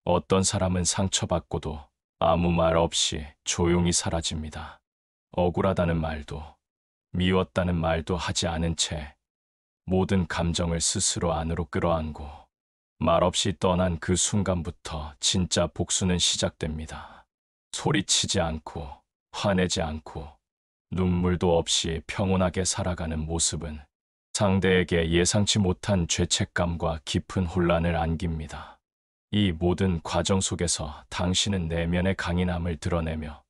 어떤 사람은 상처받고도 아무 말 없이 조용히 사라집니다. 억울하다는 말도, 미웠다는 말도 하지 않은 채 모든 감정을 스스로 안으로 끌어안고 말없이 떠난 그 순간부터 진짜 복수는 시작됩니다. 소리치지 않고, 화내지 않고, 눈물도 없이 평온하게 살아가는 모습은 상대에게 예상치 못한 죄책감과 깊은 혼란을 안깁니다. 이 모든 과정 속에서 당신은 내면의 강인함을 드러내며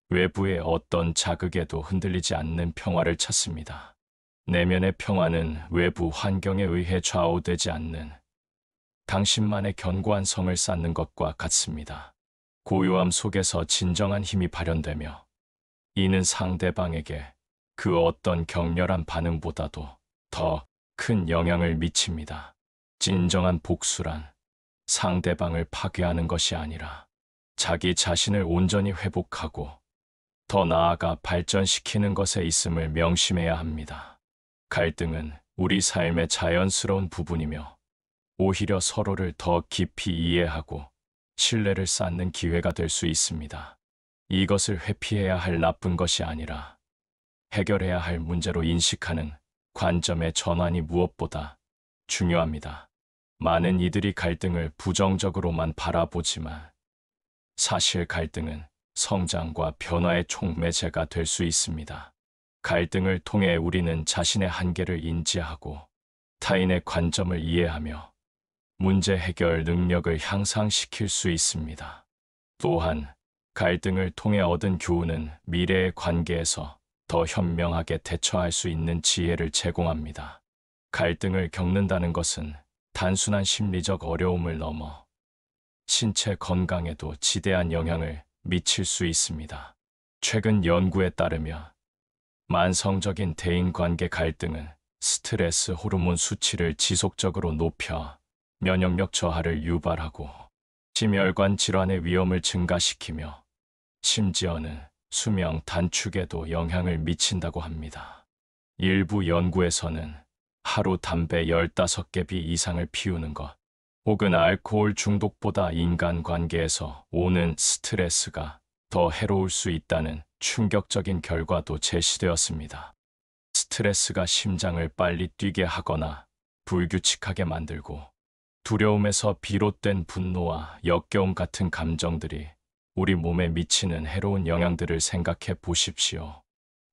외부의 어떤 자극에도 흔들리지 않는 평화를 찾습니다. 내면의 평화는 외부 환경에 의해 좌우되지 않는 당신만의 견고한 성을 쌓는 것과 같습니다. 고요함 속에서 진정한 힘이 발현되며 이는 상대방에게 그 어떤 격렬한 반응보다도 더 큰 영향을 미칩니다. 진정한 복수란 상대방을 파괴하는 것이 아니라 자기 자신을 온전히 회복하고 더 나아가 발전시키는 것에 있음을 명심해야 합니다. 갈등은 우리 삶의 자연스러운 부분이며 오히려 서로를 더 깊이 이해하고 신뢰를 쌓는 기회가 될 수 있습니다. 이것을 회피해야 할 나쁜 것이 아니라 해결해야 할 문제로 인식하는 관점의 전환이 무엇보다 중요합니다. 많은 이들이 갈등을 부정적으로만 바라보지만 사실 갈등은 성장과 변화의 촉매제가 될 수 있습니다. 갈등을 통해 우리는 자신의 한계를 인지하고 타인의 관점을 이해하며 문제 해결 능력을 향상시킬 수 있습니다. 또한 갈등을 통해 얻은 교훈은 미래의 관계에서 더 현명하게 대처할 수 있는 지혜를 제공합니다. 갈등을 겪는다는 것은 단순한 심리적 어려움을 넘어 신체 건강에도 지대한 영향을 미칠 수 있습니다. 최근 연구에 따르면 만성적인 대인관계 갈등은 스트레스 호르몬 수치를 지속적으로 높여 면역력 저하를 유발하고 심혈관 질환의 위험을 증가시키며 심지어는 수명 단축에도 영향을 미친다고 합니다. 일부 연구에서는 하루 담배 15개비 이상을 피우는 것, 혹은 알코올 중독보다 인간관계에서 오는 스트레스가 더 해로울 수 있다는 충격적인 결과도 제시되었습니다. 스트레스가 심장을 빨리 뛰게 하거나 불규칙하게 만들고 두려움에서 비롯된 분노와 역겨움 같은 감정들이 우리 몸에 미치는 해로운 영향들을 생각해 보십시오.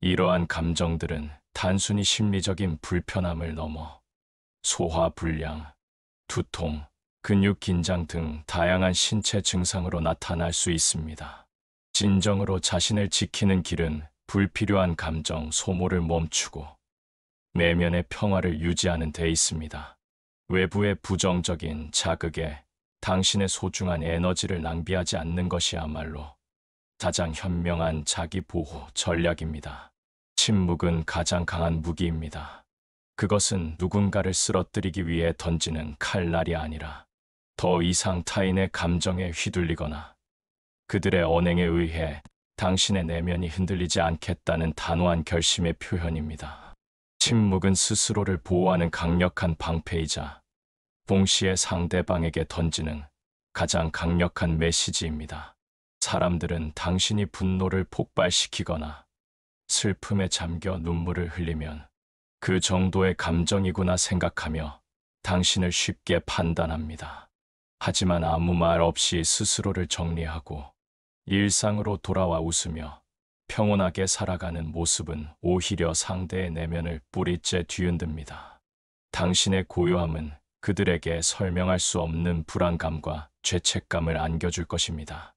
이러한 감정들은 단순히 심리적인 불편함을 넘어 소화불량, 두통, 근육 긴장 등 다양한 신체 증상으로 나타날 수 있습니다. 진정으로 자신을 지키는 길은 불필요한 감정 소모를 멈추고 내면의 평화를 유지하는 데 있습니다. 외부의 부정적인 자극에 당신의 소중한 에너지를 낭비하지 않는 것이야말로 가장 현명한 자기 보호 전략입니다. 침묵은 가장 강한 무기입니다. 그것은 누군가를 쓰러뜨리기 위해 던지는 칼날이 아니라 더 이상 타인의 감정에 휘둘리거나 그들의 언행에 의해 당신의 내면이 흔들리지 않겠다는 단호한 결심의 표현입니다. 침묵은 스스로를 보호하는 강력한 방패이자 동시에 상대방에게 던지는 가장 강력한 메시지입니다. 사람들은 당신이 분노를 폭발시키거나 슬픔에 잠겨 눈물을 흘리면 그 정도의 감정이구나 생각하며 당신을 쉽게 판단합니다. 하지만 아무 말 없이 스스로를 정리하고 일상으로 돌아와 웃으며 평온하게 살아가는 모습은 오히려 상대의 내면을 뿌리째 뒤흔듭니다. 당신의 고요함은 그들에게 설명할 수 없는 불안감과 죄책감을 안겨줄 것입니다.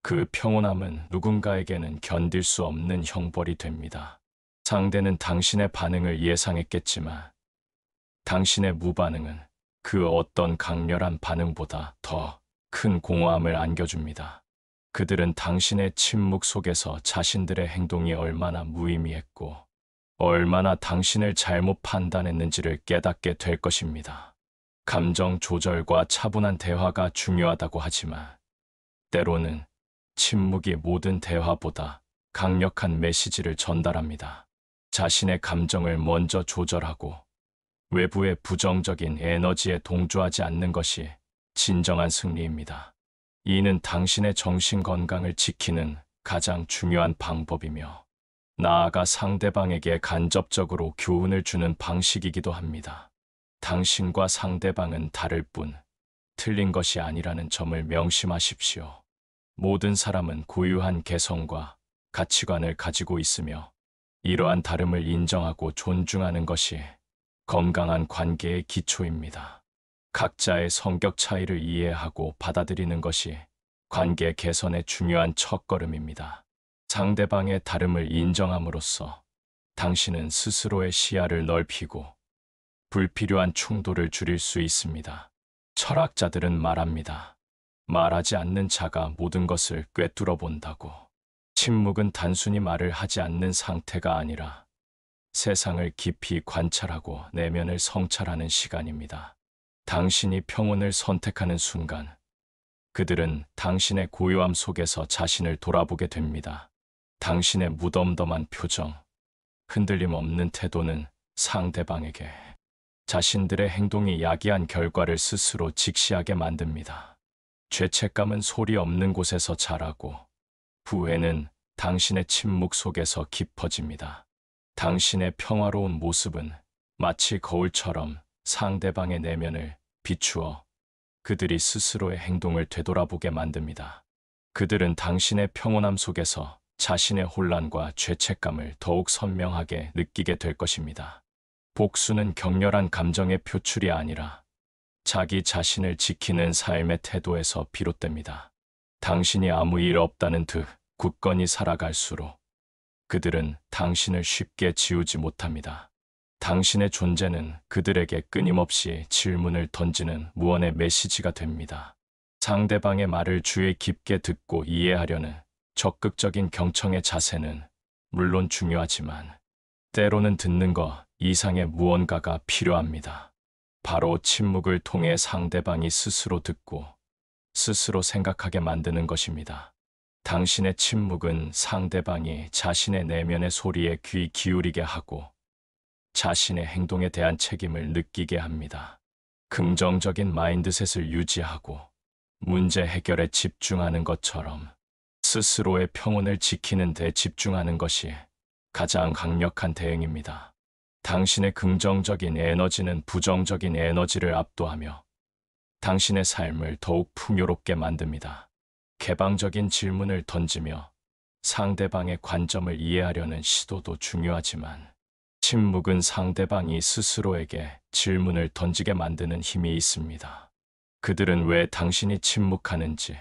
그 평온함은 누군가에게는 견딜 수 없는 형벌이 됩니다. 상대는 당신의 반응을 예상했겠지만 당신의 무반응은 그 어떤 강렬한 반응보다 더 큰 공허함을 안겨줍니다. 그들은 당신의 침묵 속에서 자신들의 행동이 얼마나 무의미했고 얼마나 당신을 잘못 판단했는지를 깨닫게 될 것입니다. 감정 조절과 차분한 대화가 중요하다고 하지만 때로는 침묵이 모든 대화보다 강력한 메시지를 전달합니다. 자신의 감정을 먼저 조절하고 외부의 부정적인 에너지에 동조하지 않는 것이 진정한 승리입니다. 이는 당신의 정신 건강을 지키는 가장 중요한 방법이며 나아가 상대방에게 간접적으로 교훈을 주는 방식이기도 합니다. 당신과 상대방은 다를 뿐 틀린 것이 아니라는 점을 명심하십시오. 모든 사람은 고유한 개성과 가치관을 가지고 있으며 이러한 다름을 인정하고 존중하는 것이 건강한 관계의 기초입니다. 각자의 성격 차이를 이해하고 받아들이는 것이 관계 개선의 중요한 첫걸음입니다. 상대방의 다름을 인정함으로써 당신은 스스로의 시야를 넓히고 불필요한 충돌을 줄일 수 있습니다. 철학자들은 말합니다. 말하지 않는 자가 모든 것을 꿰뚫어 본다고. 침묵은 단순히 말을 하지 않는 상태가 아니라 세상을 깊이 관찰하고 내면을 성찰하는 시간입니다. 당신이 평온을 선택하는 순간, 그들은 당신의 고요함 속에서 자신을 돌아보게 됩니다. 당신의 무덤덤한 표정, 흔들림 없는 태도는 상대방에게 자신들의 행동이 야기한 결과를 스스로 직시하게 만듭니다. 죄책감은 소리 없는 곳에서 자라고 후회는 당신의 침묵 속에서 깊어집니다. 당신의 평화로운 모습은 마치 거울처럼 상대방의 내면을 비추어 그들이 스스로의 행동을 되돌아보게 만듭니다. 그들은 당신의 평온함 속에서 자신의 혼란과 죄책감을 더욱 선명하게 느끼게 될 것입니다. 복수는 격렬한 감정의 표출이 아니라 자기 자신을 지키는 삶의 태도에서 비롯됩니다. 당신이 아무 일 없다는 듯 굳건히 살아갈수록 그들은 당신을 쉽게 지우지 못합니다. 당신의 존재는 그들에게 끊임없이 질문을 던지는 무언의 메시지가 됩니다. 상대방의 말을 주의 깊게 듣고 이해하려는 적극적인 경청의 자세는 물론 중요하지만 때로는 듣는 것 이상의 무언가가 필요합니다. 바로 침묵을 통해 상대방이 스스로 듣고 스스로 생각하게 만드는 것입니다. 당신의 침묵은 상대방이 자신의 내면의 소리에 귀 기울이게 하고 자신의 행동에 대한 책임을 느끼게 합니다. 긍정적인 마인드셋을 유지하고 문제 해결에 집중하는 것처럼 스스로의 평온을 지키는 데 집중하는 것이 가장 강력한 대응입니다. 당신의 긍정적인 에너지는 부정적인 에너지를 압도하며 당신의 삶을 더욱 풍요롭게 만듭니다. 개방적인 질문을 던지며 상대방의 관점을 이해하려는 시도도 중요하지만 침묵은 상대방이 스스로에게 질문을 던지게 만드는 힘이 있습니다. 그들은 왜 당신이 침묵하는지,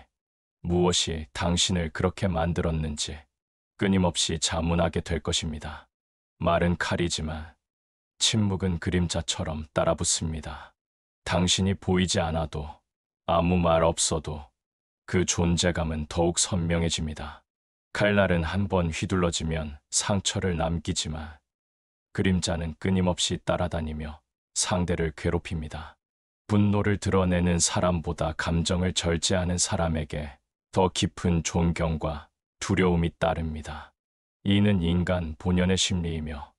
무엇이 당신을 그렇게 만들었는지 끊임없이 자문하게 될 것입니다. 말은 칼이지만 침묵은 그림자처럼 따라붙습니다. 당신이 보이지 않아도 아무 말 없어도 그 존재감은 더욱 선명해집니다. 칼날은 한 번 휘둘러지면 상처를 남기지만 그림자는 끊임없이 따라다니며 상대를 괴롭힙니다. 분노를 드러내는 사람보다 감정을 절제하는 사람에게 더 깊은 존경과 두려움이 따릅니다. 이는 인간 본연의 심리이며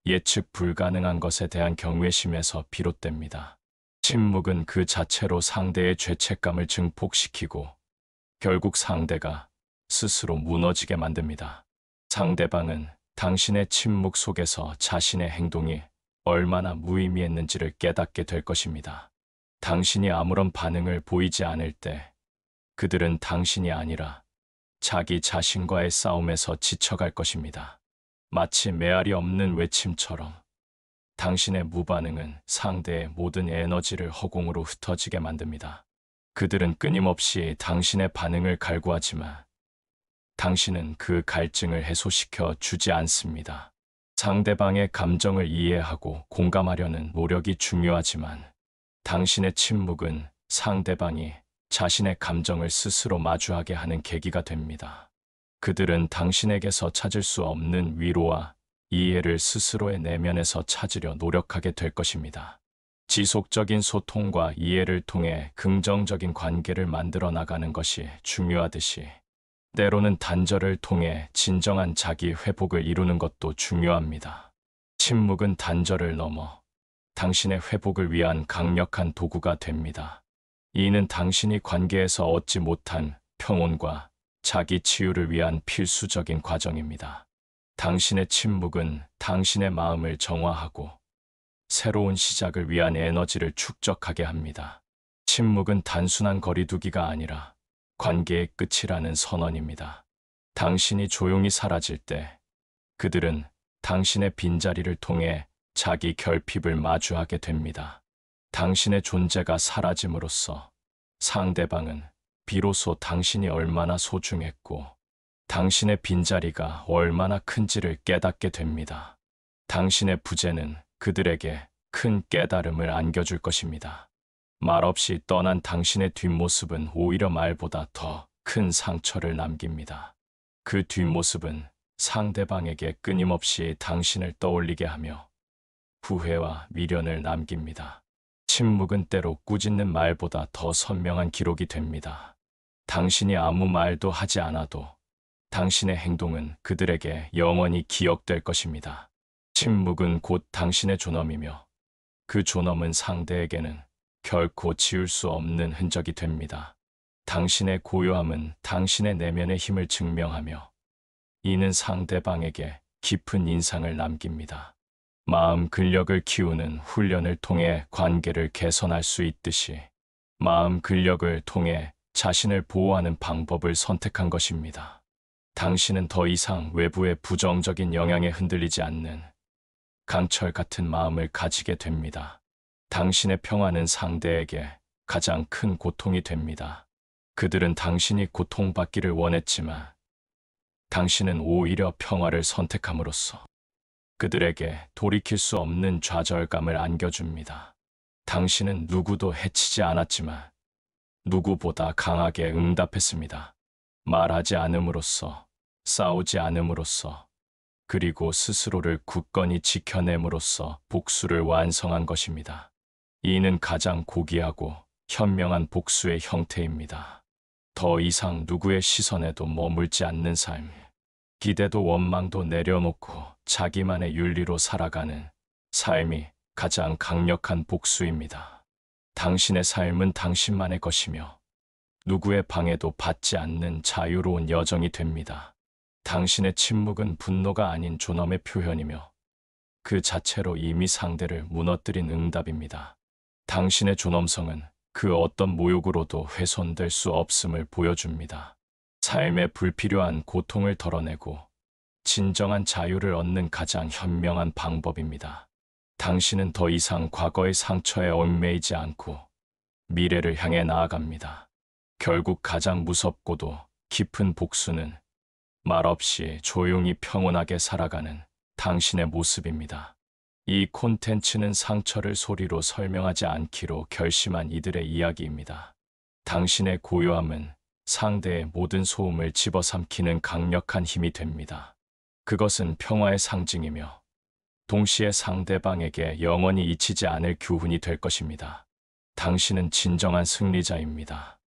예측 불가능한 것에 대한 경외심에서 비롯됩니다. 침묵은 그 자체로 상대의 죄책감을 증폭시키고 결국 상대가 스스로 무너지게 만듭니다. 상대방은 당신의 침묵 속에서 자신의 행동이 얼마나 무의미했는지를 깨닫게 될 것입니다. 당신이 아무런 반응을 보이지 않을 때 그들은 당신이 아니라 자기 자신과의 싸움에서 지쳐갈 것입니다. 마치 메아리 없는 외침처럼 당신의 무반응은 상대의 모든 에너지를 허공으로 흩어지게 만듭니다. 그들은 끊임없이 당신의 반응을 갈구하지만 당신은 그 갈증을 해소시켜 주지 않습니다. 상대방의 감정을 이해하고 공감하려는 노력이 중요하지만 당신의 침묵은 상대방이 자신의 감정을 스스로 마주하게 하는 계기가 됩니다. 그들은 당신에게서 찾을 수 없는 위로와 이해를 스스로의 내면에서 찾으려 노력하게 될 것입니다. 지속적인 소통과 이해를 통해 긍정적인 관계를 만들어 나가는 것이 중요하듯이 때로는 단절을 통해 진정한 자기 회복을 이루는 것도 중요합니다. 침묵은 단절을 넘어 당신의 회복을 위한 강력한 도구가 됩니다. 이는 당신이 관계에서 얻지 못한 평온과 자기 치유를 위한 필수적인 과정입니다. 당신의 침묵은 당신의 마음을 정화하고 새로운 시작을 위한 에너지를 축적하게 합니다. 침묵은 단순한 거리두기가 아니라 관계의 끝이라는 선언입니다. 당신이 조용히 사라질 때 그들은 당신의 빈자리를 통해 자기 결핍을 마주하게 됩니다. 당신의 존재가 사라짐으로써 상대방은 비로소 당신이 얼마나 소중했고 당신의 빈자리가 얼마나 큰지를 깨닫게 됩니다. 당신의 부재는 그들에게 큰 깨달음을 안겨줄 것입니다. 말없이 떠난 당신의 뒷모습은 오히려 말보다 더 큰 상처를 남깁니다. 그 뒷모습은 상대방에게 끊임없이 당신을 떠올리게 하며 후회와 미련을 남깁니다. 침묵은 때로 꾸짖는 말보다 더 선명한 기록이 됩니다. 당신이 아무 말도 하지 않아도 당신의 행동은 그들에게 영원히 기억될 것입니다. 침묵은 곧 당신의 존엄이며 그 존엄은 상대에게는 결코 지울 수 없는 흔적이 됩니다. 당신의 고요함은 당신의 내면의 힘을 증명하며 이는 상대방에게 깊은 인상을 남깁니다. 마음 근력을 키우는 훈련을 통해 관계를 개선할 수 있듯이 마음 근력을 통해 자신을 보호하는 방법을 선택한 것입니다. 당신은 더 이상 외부의 부정적인 영향에 흔들리지 않는 강철 같은 마음을 가지게 됩니다. 당신의 평화는 상대에게 가장 큰 고통이 됩니다. 그들은 당신이 고통받기를 원했지만 당신은 오히려 평화를 선택함으로써 그들에게 돌이킬 수 없는 좌절감을 안겨줍니다. 당신은 누구도 해치지 않았지만 누구보다 강하게 응답했습니다. 말하지 않음으로써, 싸우지 않음으로써, 그리고 스스로를 굳건히 지켜냄으로써 복수를 완성한 것입니다. 이는 가장 고귀하고 현명한 복수의 형태입니다. 더 이상 누구의 시선에도 머물지 않는 삶, 기대도 원망도 내려놓고 자기만의 윤리로 살아가는 삶이 가장 강력한 복수입니다. 당신의 삶은 당신만의 것이며 누구의 방해도 받지 않는 자유로운 여정이 됩니다. 당신의 침묵은 분노가 아닌 존엄의 표현이며 그 자체로 이미 상대를 무너뜨린 응답입니다. 당신의 존엄성은 그 어떤 모욕으로도 훼손될 수 없음을 보여줍니다. 삶의 불필요한 고통을 덜어내고 진정한 자유를 얻는 가장 현명한 방법입니다. 당신은 더 이상 과거의 상처에 얽매이지 않고 미래를 향해 나아갑니다. 결국 가장 무섭고도 깊은 복수는 말없이 조용히 평온하게 살아가는 당신의 모습입니다. 이 콘텐츠는 상처를 소리로 설명하지 않기로 결심한 이들의 이야기입니다. 당신의 고요함은 상대의 모든 소음을 집어삼키는 강력한 힘이 됩니다. 그것은 평화의 상징이며 동시에 상대방에게 영원히 잊히지 않을 교훈이 될 것입니다. 당신은 진정한 승리자입니다.